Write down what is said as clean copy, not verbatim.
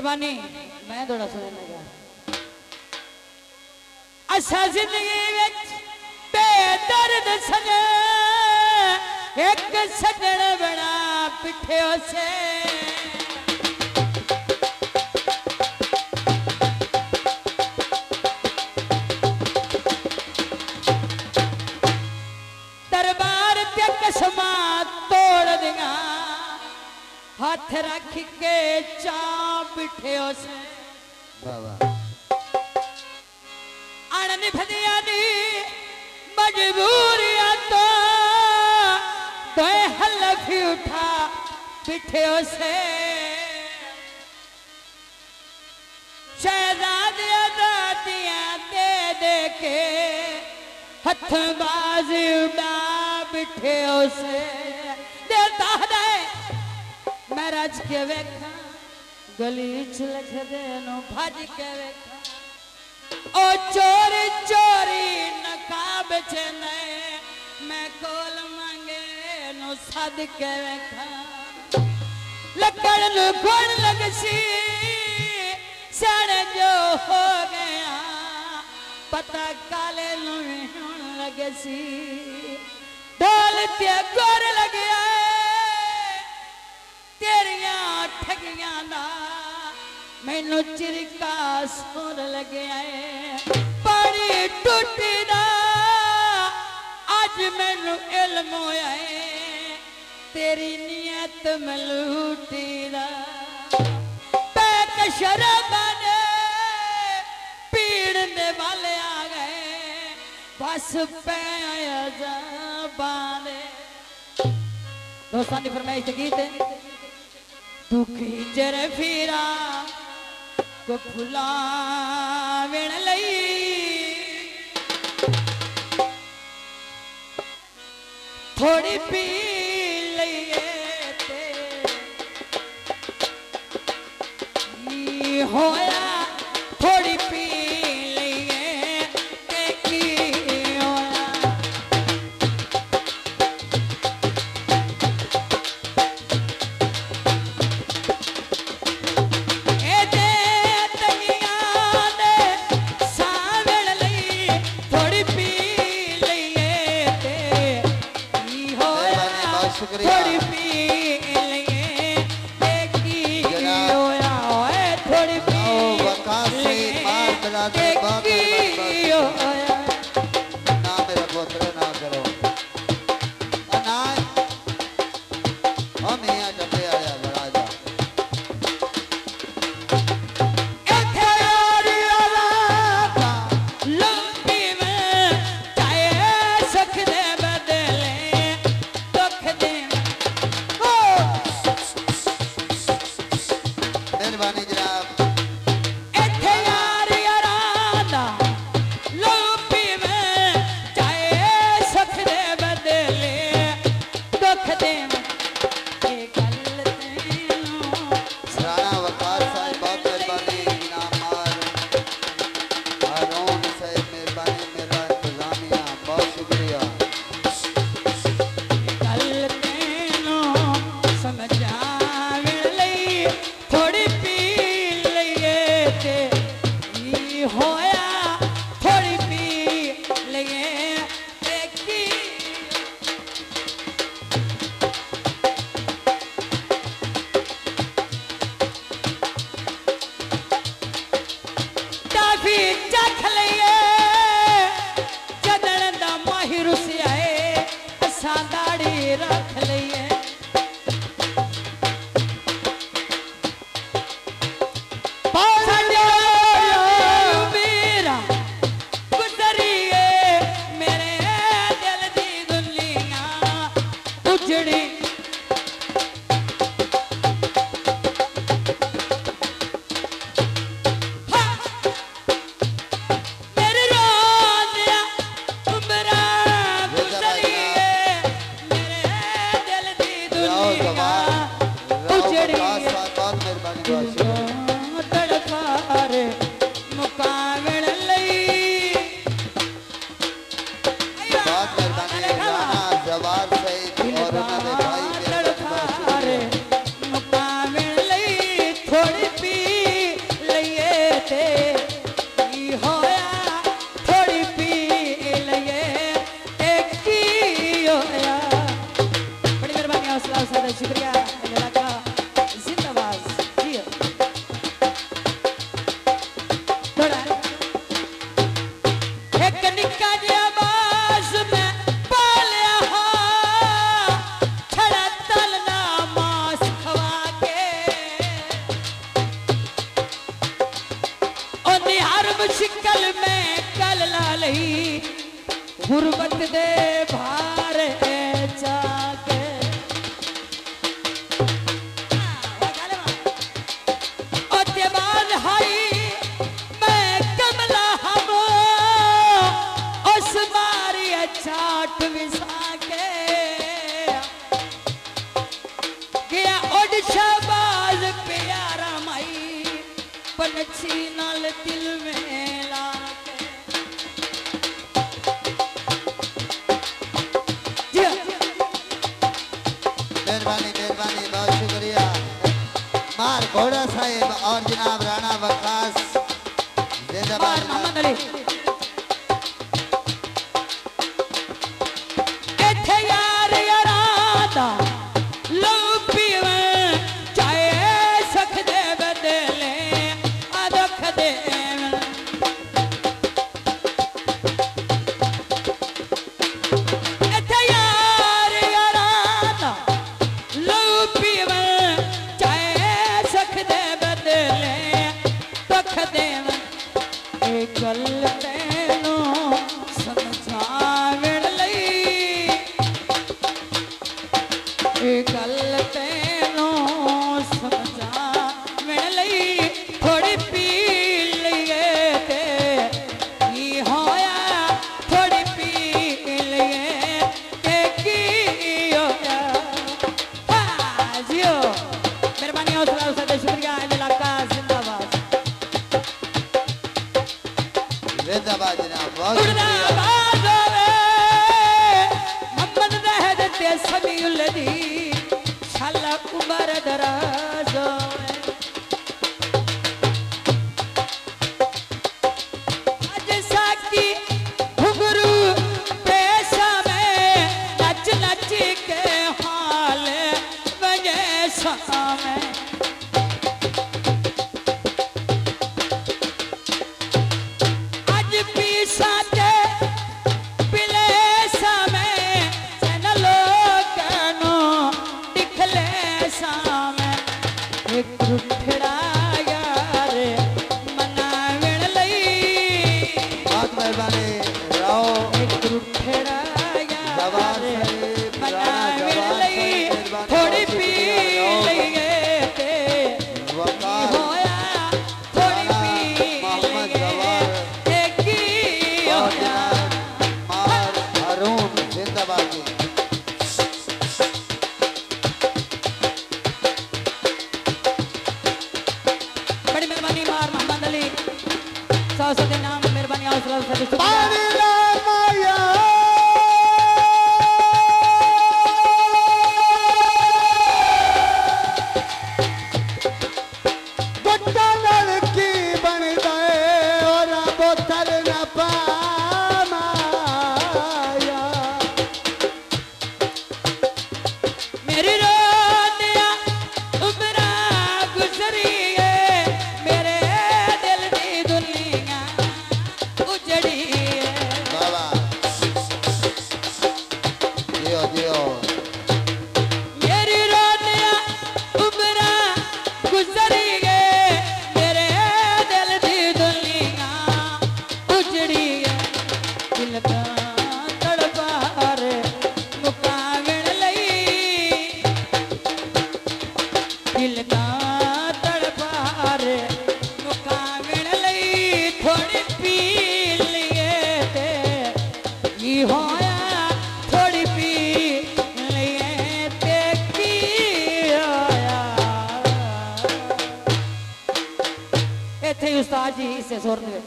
मेहरबानी मैं थोड़ा सुनने लगा। असा जिंदगी विच बेदर्द सजे एक सजन बना पिठियो से दरबार ते कसमा तोड़ दिया हाथ रख के चा पिठियो से अणनिभदिया दी मजबूरिया तो हलफी उठा पिठियों से शहजादिया दादियां दे दे के हथबाजी उड़ा पिठियों से देता है मैं रज के वेखा गली च लख दे नो भज के वेखा ओ चोरी चोरी नकाब च मैं कोल मांगे नो सद के वेखा लकड़ नु गुण लगसी सड़ जो हो गया पता काले नु हुण लगसी ढोल ते गुर लगया तेरिया ठगियां दा मैनू चिरका सुर लग्या पानी टूटी दा अज मैनू इल्म होया तेरी नियत मलूटी दा पैक शराबा ने पीड़ दे वाले आ गए बस पे अज़ाबां दे। दोस्तां दी फरमाइश गीत है दुखी जर फिरा को फुलावेण लई थोड़ी पी लईए ते होया थोड़ी पी लईए ते की होया थोड़ी पी लिए देखी होया थोड़ी पी देखी होया ना मेरा पुत्र ना करो ना हम यहाँ जपे आया बड़ा जा गुरबत दे भारे जाके ओते बाद हाई मैं कमला हम उस मारी चाट विसा के गया उड़ शहबाज प्यारा माई पंछी नाल दिल में ला के मेहरबानी मेहरबानी बहुत शुक्रिया मार घोड़ा साहिब और जनाब राणा वकास जिंदाबाद मोहम्मद अली इथे यार यारादा लो पीवे चाहे सख दे बदले अदख दे इथे यार यारादा लो पीवे चाहे सख दे बदले तख दे गल तैनू समझावण लई गल तैनू समझावण लई थोड़ी पी लईए ते की होया थोड़ी पी लईए ते की होया हाँ जियो मेहरबानी हौसला दे शुक्रिया इलाका जिंदाबाद जिंदाबाद जनाब बहुत उड़ना शुक्रिया बाज़ोवे मोहम्मद रहद ते समीउल दी शाला उमर दराज़ो आज साकी घुंघरू पेशा में नच नच के हाल वजे सामे आज पीसा के पिले समय चन लोगनो दिखले सामे एक रुठड़ा यार मनावण लई बहुत मेहरबानी रहो एक रुठड़ा यार जवान साहिब मनावण जवान लई साहिब मेहरबानी थोड़ी बहुत पी शुक्रिया रहो लईए ते वकार होया थोड़ी राणा पी मोहम्मद लईए जवाहर ते की और होया जनाब मार हारून जिंदाबाद जी बड़ी मेहरबानी मार मोहम्मद अली सौ सौ नाम मेहरबानी हौसला से पानी ला माया गोटा लड़की बन गए और बोतल न पाया मेरी रोनिया उमरा गुजरी है मेरे दिल की दुनिया उजड़ी है बाबा जियो जियो मेरी रोनिया उमरा गुजरी है मेरे दिल की दुनिया उजड़ी है दिल का तड़पार मुकावण लई दिल का तड़पार मुकावण लई थोड़ी पी लिए ते ये होया थोड़ी पी लिए ते की होया इत्थे ही उस्ताद जी से सुर दे विच